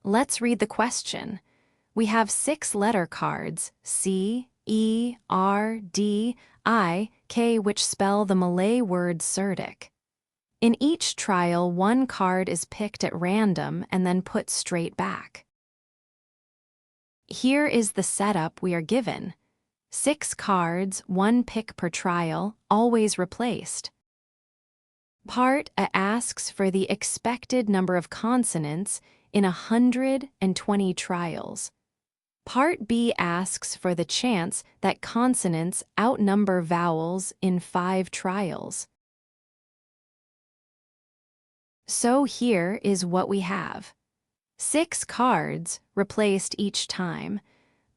Let's read the question. We have 6 letter cards, C, E, R, D, I, K, which spell the Malay word cerdik. In each trial, one card is picked at random and then put straight back. Here is the setup we are given. 6 cards, 1 pick per trial, always replaced. Part A asks for the expected number of consonants in 120 trials. Part B asks for the chance that consonants outnumber vowels in 5 trials. So here is what we have. 6 cards replaced each time.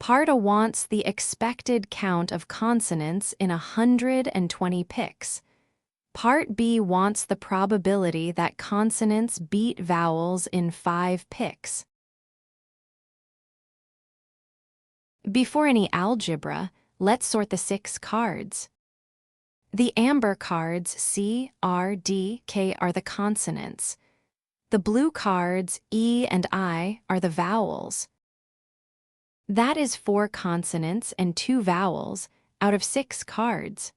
Part A wants the expected count of consonants in 120 picks. Part B wants the probability that consonants beat vowels in 5 picks. Before any algebra, let's sort the 6 cards. The amber cards C, R, D, K are the consonants. The blue cards E and I are the vowels. That is 4 consonants and 2 vowels out of 6 cards.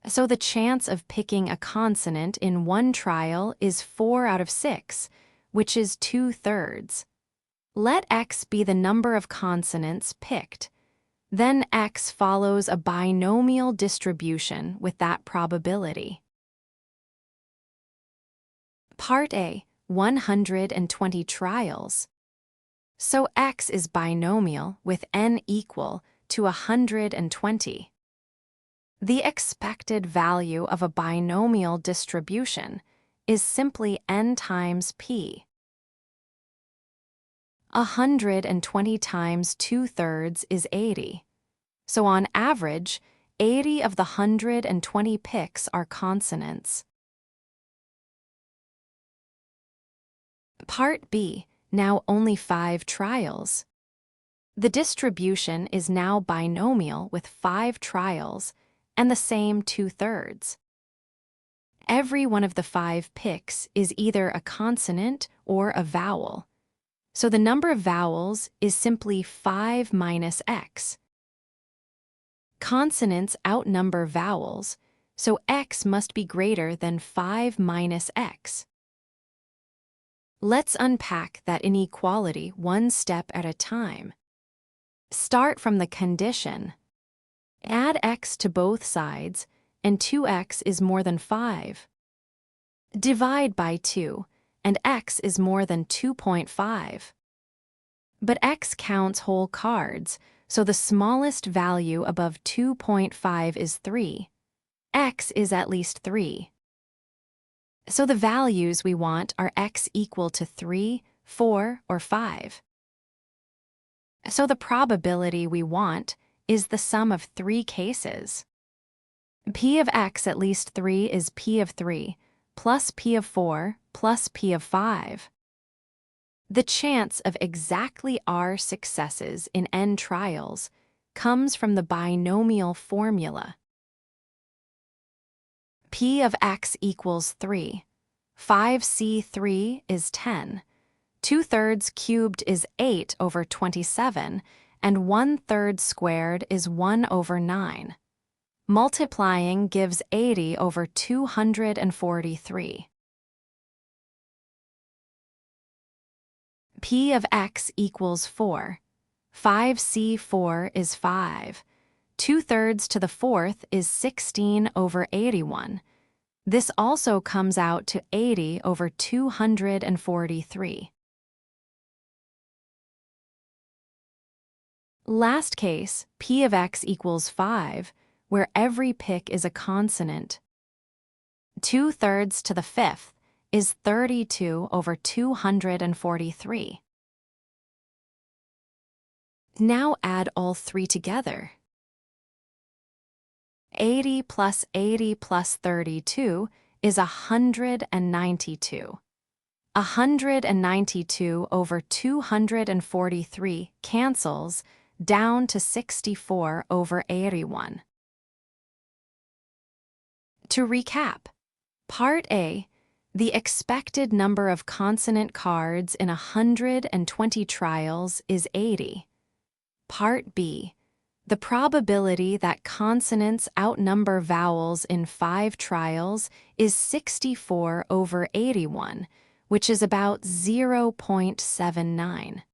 So the chance of picking a consonant in one trial is 4 out of 6, which is 2/3. Let X be the number of consonants picked. Then X follows a binomial distribution with that probability. Part A, 120 trials. So X is binomial with n equal to 120. The expected value of a binomial distribution is simply n times p. 120 times 2/3 is 80. So on average, 80 of the 120 picks are consonants. Part B, now only 5 trials. The distribution is now binomial with 5 trials and the same 2/3. Every one of the 5 picks is either a consonant or a vowel. So the number of vowels is simply 5 minus X. Consonants outnumber vowels, so X must be greater than 5 minus X. Let's unpack that inequality one step at a time. Start from the condition. Add X to both sides, and 2X is more than 5. Divide by 2, and X is more than 2.5. But X counts whole cards, so the smallest value above 2.5 is 3. X is at least 3. So the values we want are X equal to 3, 4, or 5. So the probability we want is the sum of 3 cases. P of X at least 3 is P of 3, plus P of 4, plus P of 5. The chance of exactly R successes in n trials comes from the binomial formula. P of X equals 3. 5C3 is 10. 2/3 cubed is 8 over 27, and 1/3 squared is 1 over 9. Multiplying gives 80 over 243. P of X equals 4. 5C4 is 5. 2/3 to the 4th is 16 over 81. This also comes out to 80 over 243. Last case, P of X equals 5, where every pick is a consonant. 2/3 to the 5th is 32 over 243. Now add all 3 together. 80 plus 80 plus 32 is 192. 192 over 243 cancels down to 64 over 81. To recap, Part A, The expected number of consonant cards in 120 trials is 80. Part B. The probability that consonants outnumber vowels in 5 trials is 64/81, which is about 0.79.